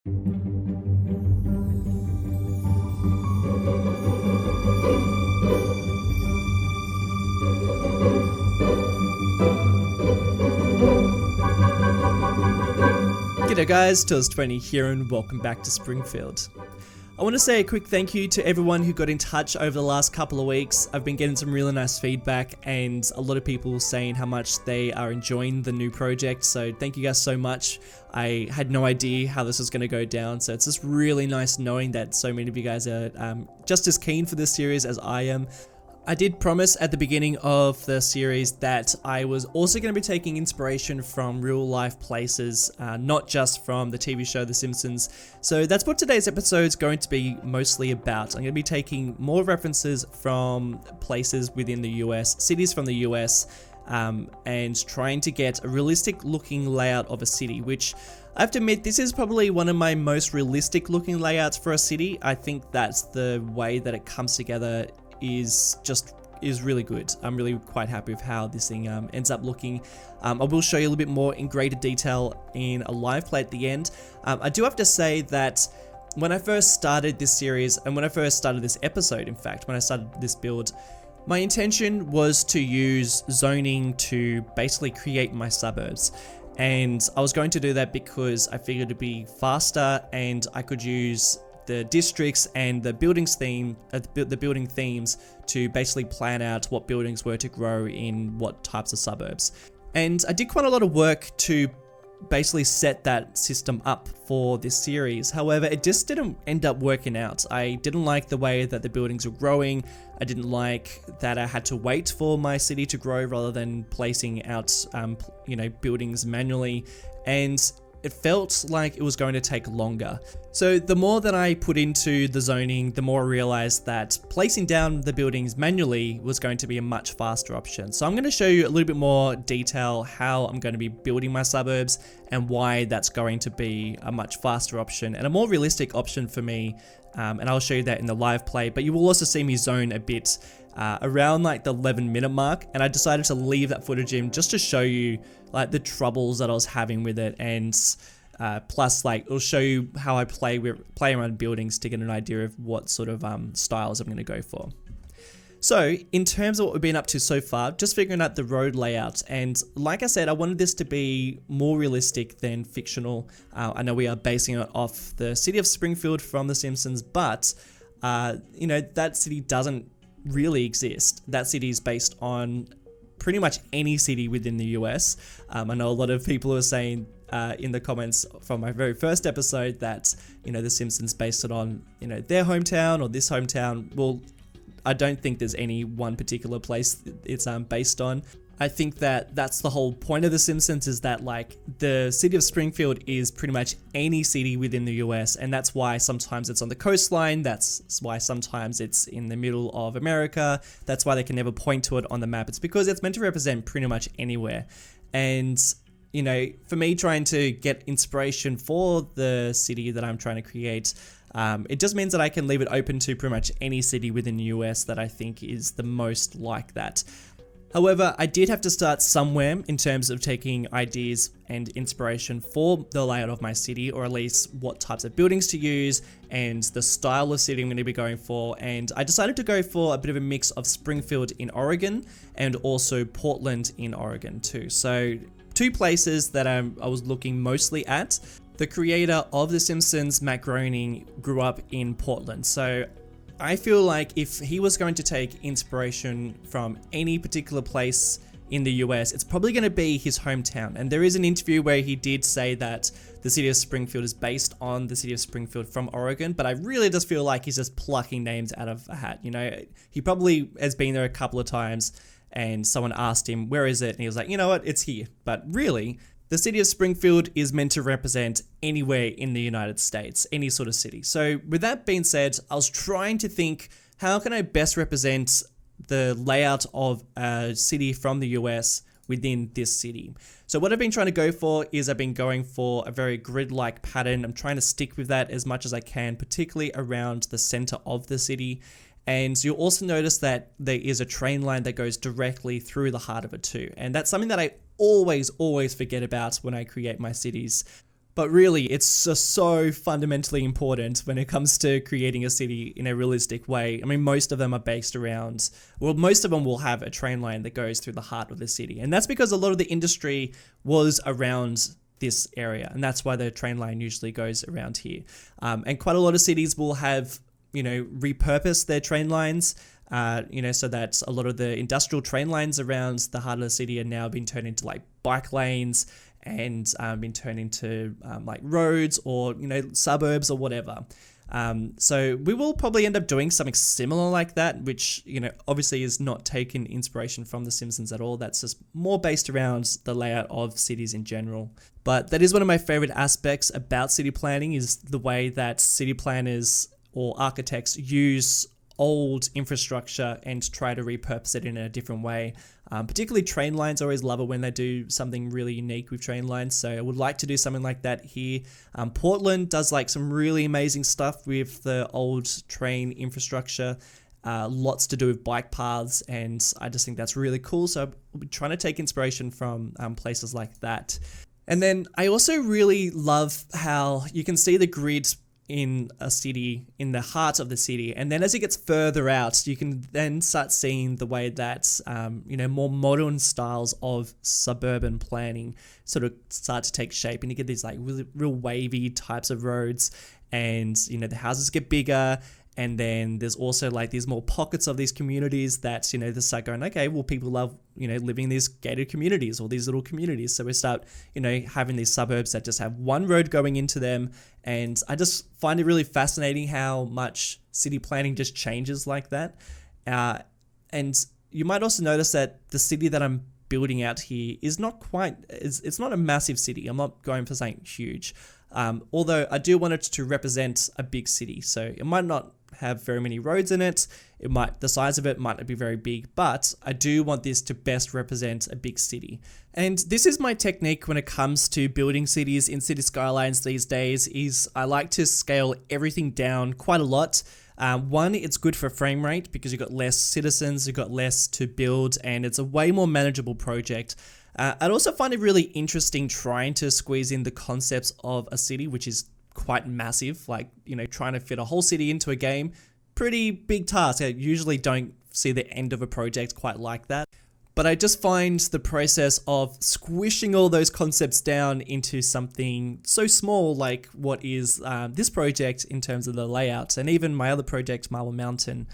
G'day guys, Toes20 here and welcome back to Springfield. I want to say a quick thank you to everyone who got in touch over the last couple of weeks. I've been getting some really nice feedback and a lot of people saying how much they are enjoying the new project, so thank you guys so much. I had no idea how this was going to go down, so it's just really nice knowing that so many of you guys are just as keen for this series as I am. I did promise at the beginning of the series that I was also going to be taking inspiration from real life places, not just from the TV show The Simpsons. So that's what today's episode is going to be mostly about. I'm going to be taking more references from places within the US, cities from the US, and trying to get a realistic looking layout of a city, which I have to admit, this is probably one of my most realistic looking layouts for a city. I think that's the way that it comes together is really good. I'm really quite happy with how this thing ends up looking. I will show you a little bit more in greater detail in a live play at the end. I do have to say that when I first started this series, and when I first started this episode, in fact, when I started this build, my intention was to use zoning to basically create my suburbs. And I was going to do that because I figured it'd be faster and I could use the districts and the buildings the building themes to basically plan out what buildings were to grow in what types of suburbs. And I did quite a lot of work to basically set that system up for this series. However, it just didn't end up working out. I didn't like the way that the buildings were growing. I didn't like that I had to wait for my city to grow rather than placing out buildings manually, and it felt like it was going to take longer. So the more that I put into the zoning, the more I realized that placing down the buildings manually was going to be a much faster option. So I'm going to show you a little bit more detail how I'm going to be building my suburbs and why that's going to be a much faster option and a more realistic option for me. And I'll show you that in the live play, but you will also see me zone a bit around like the 11-minute mark, and I decided to leave that footage in just to show you like the troubles that I was having with it, and plus like it'll show you how I play around buildings to get an idea of what sort of styles I'm going to go for. So in terms of what we've been up to so far, just figuring out the road layout, and like I said, I wanted this to be more realistic than fictional. I know we are basing it off the city of Springfield from The Simpsons, but that city doesn't really exist. That city is based on pretty much any city within the US. I know a lot of people are saying in the comments from my very first episode that The Simpsons based it on their hometown or this hometown. Well, I don't think there's any one particular place it's based on. I think that that's the whole point of The Simpsons, is that like the city of Springfield is pretty much any city within the US, and that's why sometimes it's on the coastline, that's why sometimes it's in the middle of America, that's why they can never point to it on the map. It's because it's meant to represent pretty much anywhere. And for me trying to get inspiration for the city that I'm trying to create, it just means that I can leave it open to pretty much any city within the US that I think is the most like that. However, I did have to start somewhere in terms of taking ideas and inspiration for the layout of my city, or at least what types of buildings to use and the style of city I'm going to be going for. And I decided to go for a bit of a mix of Springfield in Oregon and also Portland in Oregon too. So two places that I was looking mostly at. The creator of The Simpsons, Matt Groening, grew up in Portland. So I feel like if he was going to take inspiration from any particular place in the US, it's probably going to be his hometown. And there is an interview where he did say that the city of Springfield is based on the city of Springfield from Oregon, but I really just feel like he's just plucking names out of a hat. He probably has been there a couple of times and someone asked him, where is it? And he was like, you know what, it's here. But really, the city of Springfield is meant to represent anywhere in the United States, any sort of city. So with that being said, I was trying to think, how can I best represent the layout of a city from the US within this city? So what I've been trying to go for is I've been going for a very grid-like pattern. I'm trying to stick with that as much as I can, particularly around the center of the city. And you'll also notice that there is a train line that goes directly through the heart of it too. And that's something that I always forget about when I create my cities. But really, it's just so fundamentally important when it comes to creating a city in a realistic way. I mean, most of them are based around, well, most of them will have a train line that goes through the heart of the city. And that's because a lot of the industry was around this area. And that's why the train line usually goes around here. And quite a lot of cities will have, repurposed their train lines, so that a lot of the industrial train lines around the heart of the city are now being turned into like bike lanes and been turned into like roads or suburbs or whatever. So we will probably end up doing something similar like that, which obviously is not taking inspiration from The Simpsons at all. That's just more based around the layout of cities in general. But that is one of my favorite aspects about city planning, is the way that city planners or architects use old infrastructure and try to repurpose it in a different way. Particularly train lines, I always love it when they do something really unique with train lines. So I would like to do something like that here. Portland does like some really amazing stuff with the old train infrastructure. Lots to do with bike paths, and I just think that's really cool. So I'll be trying to take inspiration from places like that. And then I also really love how you can see the grid in a city, in the heart of the city. And then as it gets further out, you can then start seeing the way that, more modern styles of suburban planning sort of start to take shape. And you get these like really, real wavy types of roads, and, the houses get bigger. And then there's also like these more pockets of these communities that, they start going, okay, well, people love, living in these gated communities or these little communities. So we start, having these suburbs that just have one road going into them. And I just find it really fascinating how much city planning just changes like that. And you might also notice that the city that I'm building out here is not quite, it's not a massive city. I'm not going for something huge. Although I do want it to represent a big city. So it might not have very many roads in it. The size of it might not be very big, but I do want this to best represent a big city. And this is my technique when it comes to building cities in Cities Skylines these days, is I like to scale everything down quite a lot. One, it's good for frame rate because you've got less citizens, you've got less to build, and it's a way more manageable project. I'd also find it really interesting trying to squeeze in the concepts of a city, which is quite massive, like, trying to fit a whole city into a game. Pretty big task. I usually don't see the end of a project quite like that. But I just find the process of squishing all those concepts down into something so small, like what is this project in terms of the layout, and even my other project, Marble Mountain,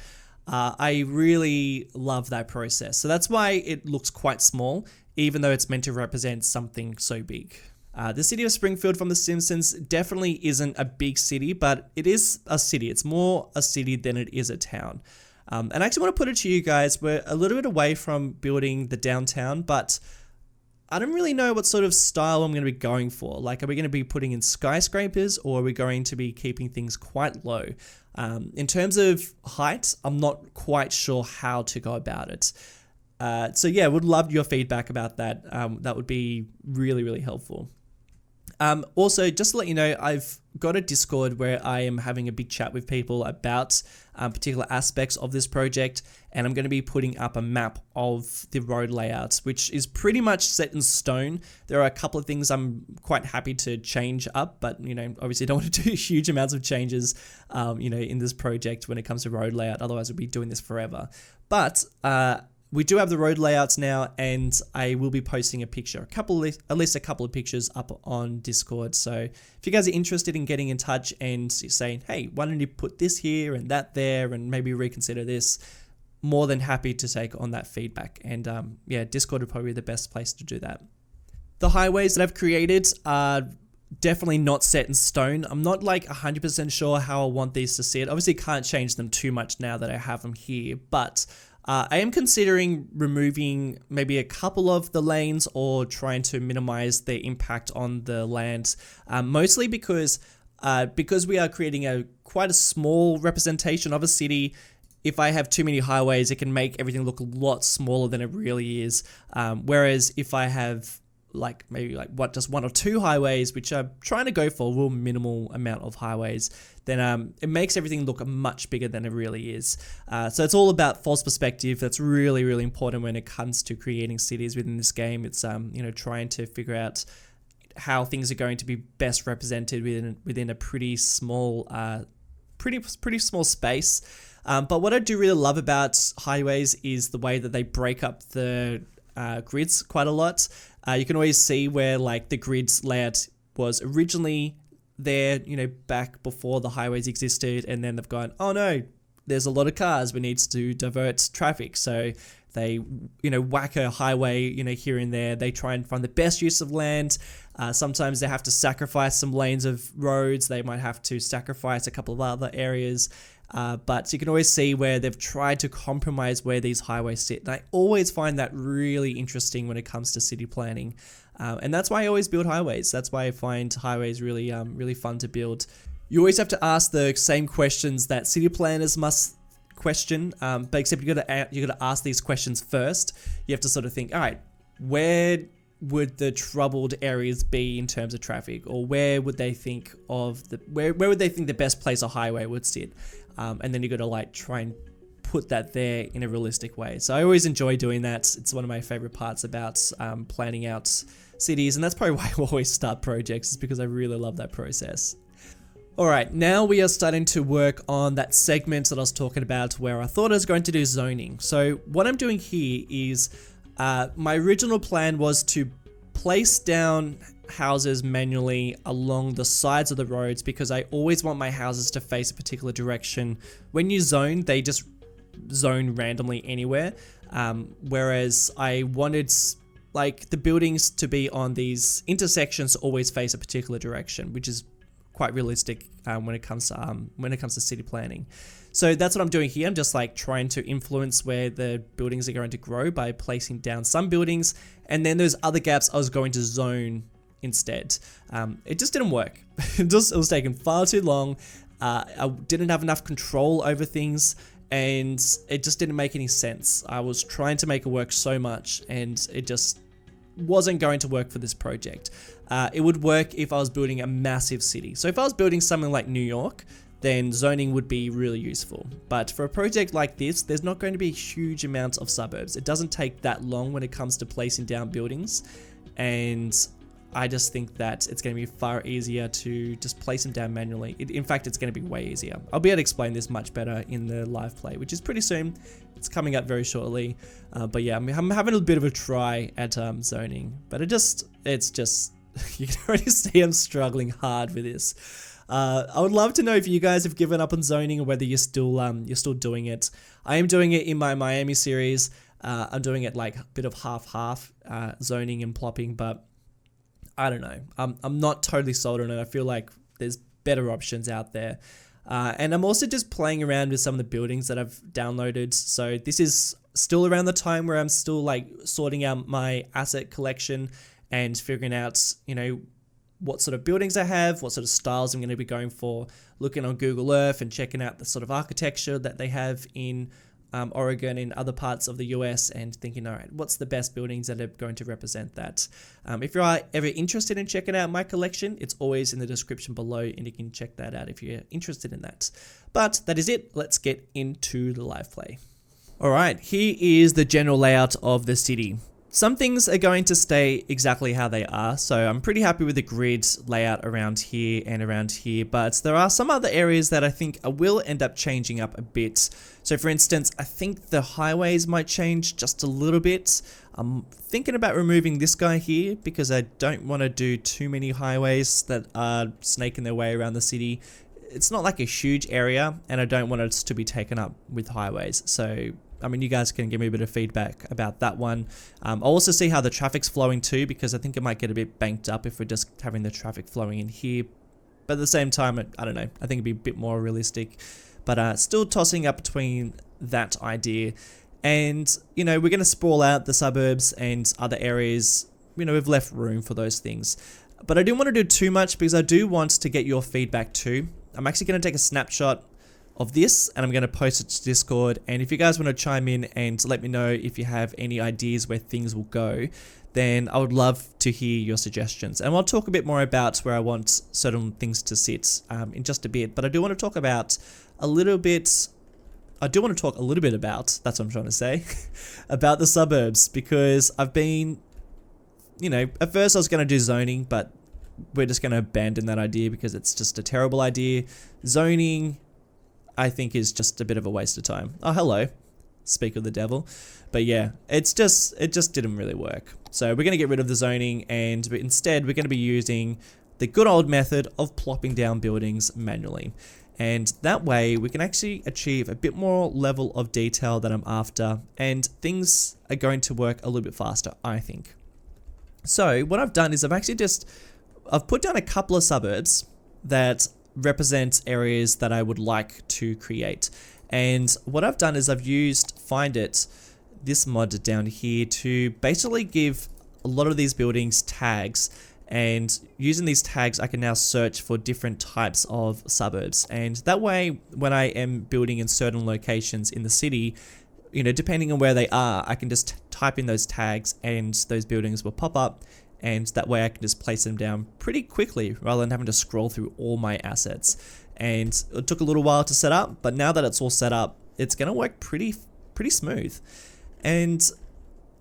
I really love that process. So that's why it looks quite small, even though it's meant to represent something so big. The city of Springfield from The Simpsons definitely isn't a big city, but it is a city. It's more a city than it is a town. And I actually want to put it to you guys, we're a little bit away from building the downtown, but I don't really know what sort of style I'm going to be going for. Like, are we going to be putting in skyscrapers, or are we going to be keeping things quite low? In terms of height, I'm not quite sure how to go about it. So yeah, would love your feedback about that. That would be really, really helpful. Also, just to let you know, I've got a Discord where I am having a big chat with people about particular aspects of this project, and I'm going to be putting up a map of the road layouts, which is pretty much set in stone. There are a couple of things I'm quite happy to change up, but, obviously don't want to do huge amounts of changes, in this project when it comes to road layout. Otherwise, we'll be doing this forever. But we do have the road layouts now, and I will be posting a picture, at least a couple of pictures up on Discord. So if you guys are interested in getting in touch and saying, hey, why don't you put this here and that there and maybe reconsider this, more than happy to take on that feedback. And Discord would probably be the best place to do that. The highways that I've created are definitely not set in stone. I'm not like 100% sure how I want these to sit. Obviously can't change them too much now that I have them here, but I am considering removing maybe a couple of the lanes or trying to minimize the impact on the land, mostly because we are creating quite a small representation of a city. If I have too many highways, it can make everything look a lot smaller than it really is. Whereas if I have just one or two highways, which I'm trying to go for a real minimal amount of highways, then it makes everything look much bigger than it really is. So it's all about false perspective. That's really, really important when it comes to creating cities within this game. It's trying to figure out how things are going to be best represented within a pretty small pretty small space. But what I do really love about highways is the way that they break up the grids quite a lot. You can always see where like the grid's layout was originally there, back before the highways existed, and then they've gone, oh no, there's a lot of cars, we need to divert traffic. So they, whack a highway, here and there. They try and find the best use of land. Sometimes they have to sacrifice some lanes of roads. They might have to sacrifice a couple of other areas. But you can always see where they've tried to compromise where these highways sit. And I always find that really interesting when it comes to city planning. And that's why I always build highways. That's why I find highways really, really fun to build. You always have to ask the same questions that city planners must question, but except you got to ask these questions first. You have to sort of think, all right, where would the troubled areas be in terms of traffic, or where would they think where would they think the best place a highway would sit, and then you got to like try and put that there in a realistic way. So I always enjoy doing that. It's one of my favorite parts about planning out cities, and that's probably why I always start projects, is because I really love that process. Alright, now we are starting to work on that segment that I was talking about where I thought I was going to do zoning. So what I'm doing here is, my original plan was to place down houses manually along the sides of the roads, because I always want my houses to face a particular direction. When you zone, they just zone randomly anywhere, whereas I wanted like the buildings to be on these intersections always face a particular direction, which is quite realistic when it comes to city planning. So that's what I'm doing here. I'm just like trying to influence where the buildings are going to grow by placing down some buildings, and then those other gaps I was going to zone instead. It just didn't work. It was taking far too long. I didn't have enough control over things, and it just didn't make any sense. I was trying to make it work so much, and it just wasn't going to work for this project. It would work if I was building a massive city. So if I was building something like New York, then zoning would be really useful. But for a project like this, there's not going to be huge amounts of suburbs. It doesn't take that long when it comes to placing down buildings, and I just think that it's going to be far easier to just place them down manually. In fact, it's going to be way easier. I'll be able to explain this much better in the live play, which is pretty soon. It's coming up very shortly. But yeah, I'm having a bit of a try at zoning, but it's just, you can already see I'm struggling hard with this. I would love to know if you guys have given up on zoning, or whether you're still doing it. I am doing it in my Miami series. I'm doing it like a bit of half zoning and plopping, but I don't know. I'm not totally sold on it. I feel like there's better options out there. And I'm also just playing around with some of the buildings that I've downloaded. So this is still around the time where I'm still like sorting out my asset collection and figuring out, what sort of buildings I have, what sort of styles I'm going to be going for, looking on Google Earth and checking out the sort of architecture that they have in Oregon and other parts of the US, and thinking, all right, what's the best buildings that are going to represent that? If you are ever interested in checking out my collection, it's always in the description below, and you can check that out if you're interested in that. But that is it. Let's get into the live play. All right, here is the general layout of the city. Some things are going to stay exactly how they are, so I'm pretty happy with the grid layout around here and around here, but there are some other areas that I think I will end up changing up a bit. So for instance, I think the highways might change just a little bit. I'm thinking about removing this guy here because I don't want to do too many highways that are snaking their way around the city. It's not like a huge area, and I don't want it to be taken up with highways. So I mean, you guys can give me a bit of feedback about that one. I'll also see how the traffic's flowing too, because I think it might get a bit banked up if we're just having the traffic flowing in here. But at the same time, I don't know, I think it'd be a bit more realistic. But still tossing up between that idea. And, we're going to sprawl out the suburbs and other areas. We've left room for those things. But I don't want to do too much, because I do want to get your feedback too. I'm actually going to take a snapshot of this, and I'm going to post it to Discord. And if you guys want to chime in and let me know if you have any ideas where things will go, then I would love to hear your suggestions. And I'll talk a bit more about where I want certain things to sit in just a bit. But I do want to talk a little bit about, that's what I'm trying to say, about the suburbs, because I've been, at first I was going to do zoning, but we're just going to abandon that idea because it's just a terrible idea. Zoning, I think, is just a bit of a waste of time. Oh, hello. Speak of the devil. But yeah, it just didn't really work. So we're going to get rid of the zoning, and instead we're going to be using the good old method of plopping down buildings manually. And that way we can actually achieve a bit more level of detail that I'm after, and things are going to work a little bit faster, I think. So what I've done is I've put down a couple of suburbs that represent areas that I would like to create. And what I've done is I've used Find It, this mod down here, to basically give a lot of these buildings tags. And using these tags, I can now search for different types of suburbs. And that way, when I am building in certain locations in the city, you know, depending on where they are, I can just type in those tags and those buildings will pop up. And that way I can just place them down pretty quickly rather than having to scroll through all my assets. And it took a little while to set up, but now that it's all set up, it's going to work pretty smooth. And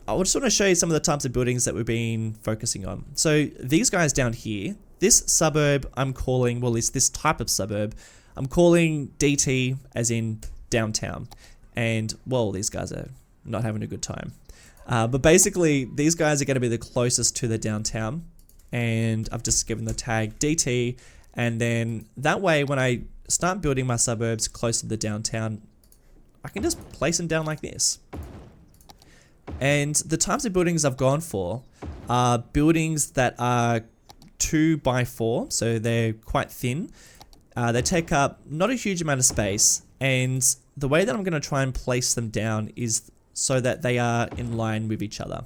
I just want to show you some of the types of buildings that we've been focusing on. So these guys down here, this suburb I'm calling, well, it's this type of suburb, I'm calling DT as in downtown. And, well, these guys are not having a good time. But basically, these guys are going to be the closest to the downtown. And I've just given the tag DT. And then that way, when I start building my suburbs close to the downtown, I can just place them down like this. And the types of buildings I've gone for are buildings that are 2x4, so they're quite thin. They take up not a huge amount of space, and the way that I'm going to try and place them down is so that they are in line with each other.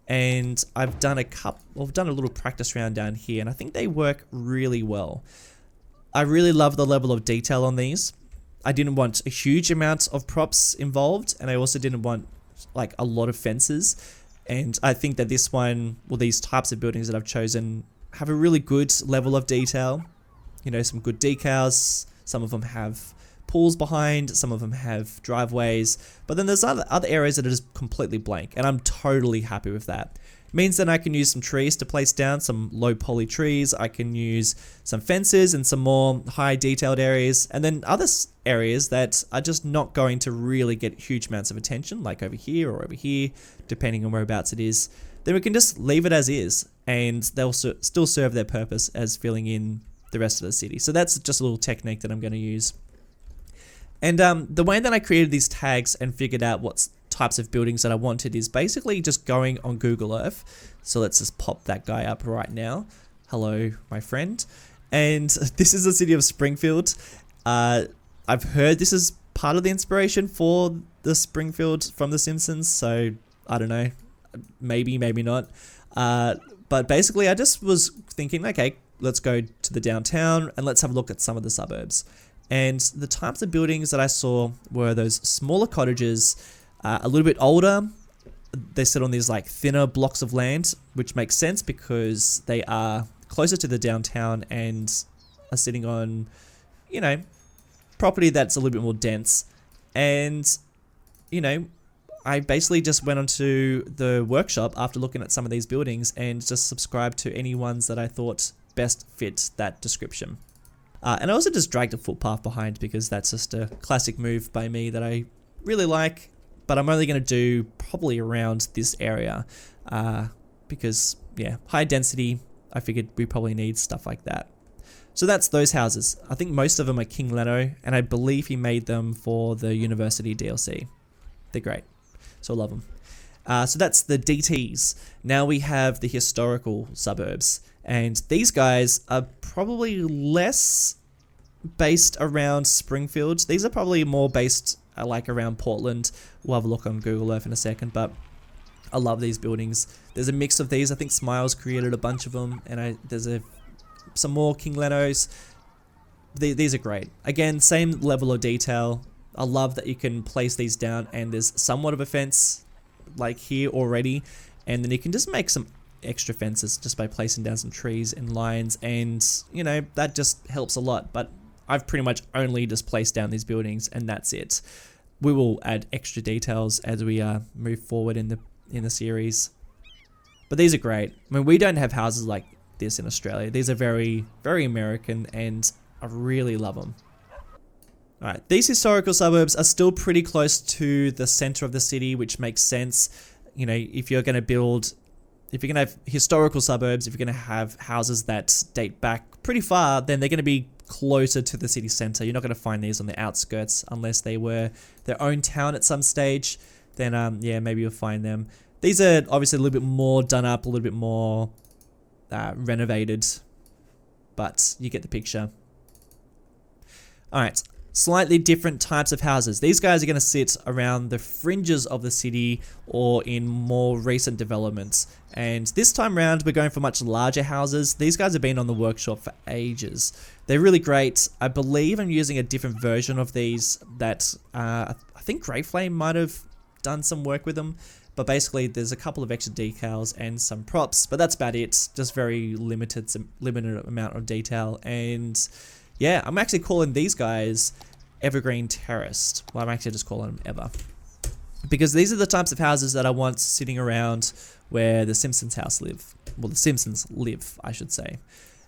And I've done a little practice round down here, and I think they work really well. I really love the level of detail on these. I didn't want a huge amount of props involved, and I also didn't want like a lot of fences. And I think that this one, well, these types of buildings that I've chosen have a really good level of detail. You know, some good decals. Some of them have pools behind, some of them have driveways, but then there's other areas that are just completely blank, and I'm totally happy with that. It means that I can use some trees to place down, some low poly trees, I can use some fences and some more high detailed areas, and then other areas that are just not going to really get huge amounts of attention, like over here or over here, depending on whereabouts it is. Then we can just leave it as is, and they'll still serve their purpose as filling in the rest of the city. So that's just a little technique that I'm going to use. And the way that I created these tags and figured out what types of buildings that I wanted is basically just going on Google Earth. So let's just pop that guy up right now. Hello, my friend. And this is the city of Springfield. I've heard this is part of the inspiration for the Springfield from The Simpsons. So I don't know, maybe not. But basically I just was thinking, okay, let's go to the downtown and let's have a look at some of the suburbs. And the types of buildings that I saw were those smaller cottages, a little bit older. They sit on these like thinner blocks of land, which makes sense because they are closer to the downtown and are sitting on, you know, property that's a little bit more dense. And, you know, I basically just went onto the workshop after looking at some of these buildings and just subscribed to any ones that I thought best fit that description. And I also just dragged a footpath behind because that's just a classic move by me that I really like, but I'm only going to do probably around this area because, yeah, high density, I figured we probably need stuff like that. So that's those houses. I think most of them are King Leno, and I believe he made them for the University DLC. They're great, so I love them. So that's the DTs. Now we have the historical suburbs. And these guys are probably less based around Springfield. These are probably more based like around Portland. We'll have a look on Google Earth in a second, but I love these buildings. There's a mix of these. I think Smiles created a bunch of them, and there's some more King Lenos. These are great. Again, same level of detail. I love that you can place these down, and there's somewhat of a fence like here already, and then you can just make some extra fences just by placing down some trees and lines, and you know, that just helps a lot. But I've pretty much only just placed down these buildings and that's it. We will add extra details as we move forward in the series, but these are great. I mean, we don't have houses like this in Australia. These are very, very American, and I really love them. Alright, these historical suburbs are still pretty close to the center of the city, which makes sense. You know, if you're going to have historical suburbs, if you're going to have houses that date back pretty far, then they're going to be closer to the city center. You're not going to find these on the outskirts unless they were their own town at some stage. Then, yeah, maybe you'll find them. These are obviously a little bit more done up, a little bit more renovated, but you get the picture. Alright, slightly different types of houses. These guys are going to sit around the fringes of the city or in more recent developments. And this time around, we're going for much larger houses. These guys have been on the workshop for ages. They're really great. I believe I'm using a different version of these that I think Grey Flame might have done some work with them. But basically, there's a couple of extra decals and some props, but that's about it. Just very limited amount of detail. And yeah, I'm actually calling these guys Evergreen Terraced. Well, I'm actually just calling them Ever. Because these are the types of houses that I want sitting around where the Simpsons house live. Well, the Simpsons live, I should say.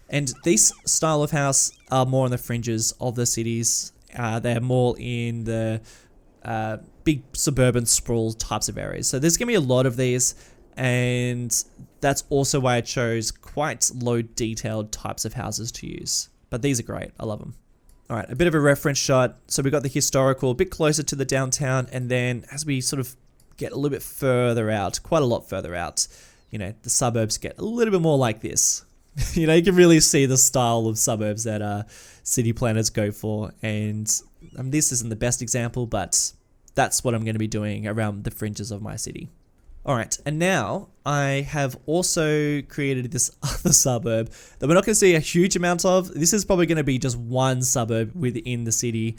And these style of house are more on the fringes of the cities. They're more in the big suburban sprawl types of areas. So there's going to be a lot of these. And that's also why I chose quite low detailed types of houses to use. But these are great. I love them. All right, a bit of a reference shot. So we've got the historical, a bit closer to the downtown. And then as we sort of get a little bit further out, quite a lot further out, you know, the suburbs get a little bit more like this. You know, you can really see the style of suburbs that city planners go for. And this isn't the best example, but that's what I'm going to be doing around the fringes of my city. All right, and now I have also created this other suburb that we're not going to see a huge amount of. This is probably going to be just one suburb within the city,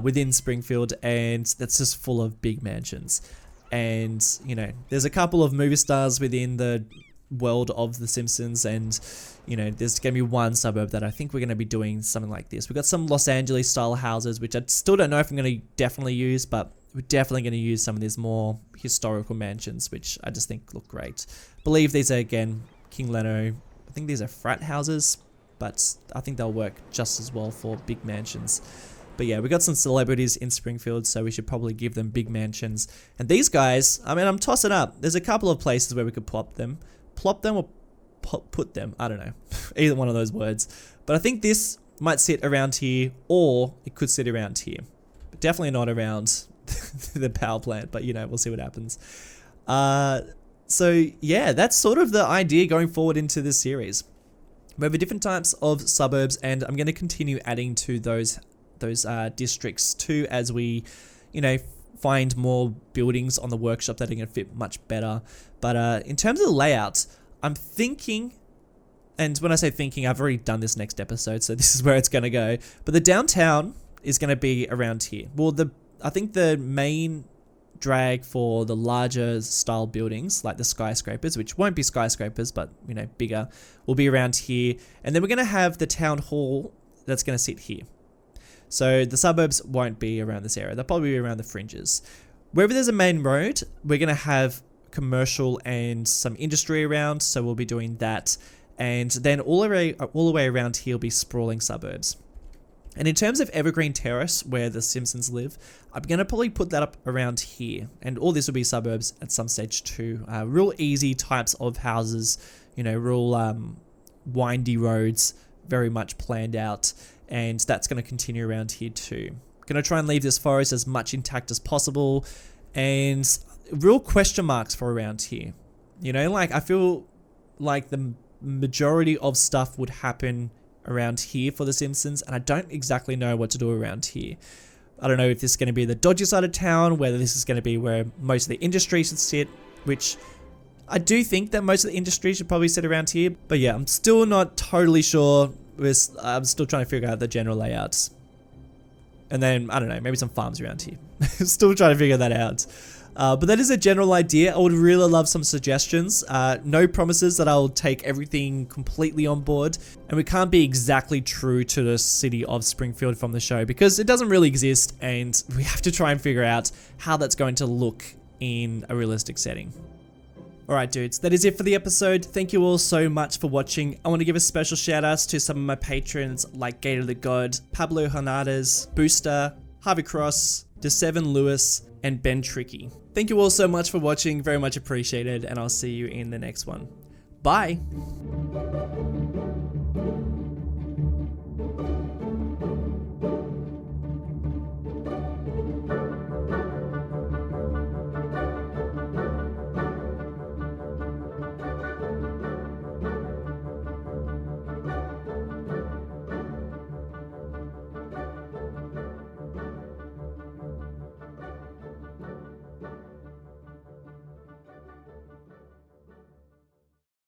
within Springfield, and that's just full of big mansions. And, you know, there's a couple of movie stars within the world of The Simpsons, and, you know, there's going to be one suburb that I think we're going to be doing something like this. We've got some Los Angeles style houses, which I still don't know if I'm going to definitely use, but we're definitely going to use some of these more historical mansions, which I just think look great. I believe these are, again, King Leno. I think these are frat houses, but I think they'll work just as well for big mansions. But yeah, we got some celebrities in Springfield, so we should probably give them big mansions. And these guys, I mean, I'm tossing up. There's a couple of places where we could plop them or put them. I don't know. Either one of those words. But I think this might sit around here, or it could sit around here. But definitely not around the power plant, but you know, we'll see what happens. So yeah, that's sort of the idea going forward into this series. We have different types of suburbs, and I'm going to continue adding to those districts too, as we, you know, find more buildings on the workshop that are going to fit much better. But in terms of the layout, I'm thinking, and when I say thinking, I've already done this next episode, so this is where it's going to go. But the downtown is going to be around here. Well, I think the main drag for the larger style buildings, like the skyscrapers, which won't be skyscrapers, but, you know, bigger, will be around here. And then we're going to have the town hall that's going to sit here. So the suburbs won't be around this area. They'll probably be around the fringes. Wherever there's a main road, we're going to have commercial and some industry around. So we'll be doing that. And then all the way around here will be sprawling suburbs. And in terms of Evergreen Terrace, where the Simpsons live, I'm going to probably put that up around here. And all this will be suburbs at some stage too. Real easy types of houses, you know, real windy roads, very much planned out. And that's going to continue around here too. Going to try and leave this forest as much intact as possible. And real question marks for around here. You know, like I feel like the majority of stuff would happen around here for The Simpsons, and I don't exactly know what to do around here. I don't know if this is going to be the dodgy side of town, whether this is going to be where most of the industry should sit, which I do think that most of the industry should probably sit around here. But yeah, I'm still not totally sure. I'm still trying to figure out the general layouts. And then, I don't know, maybe some farms around here. Still trying to figure that out. But that is a general idea. I would really love some suggestions. No promises that I'll take everything completely on board. And we can't be exactly true to the city of Springfield from the show, because it doesn't really exist, and we have to try and figure out how that's going to look in a realistic setting. Alright dudes, that is it for the episode. Thank you all so much for watching. I want to give a special shout outs to some of my patrons like Gator the God, Pablo Hernandez, Booster, Harvey Cross, De7 Lewis, and Ben Tricky. Thank you all so much for watching, very much appreciated, and I'll see you in the next one. Bye!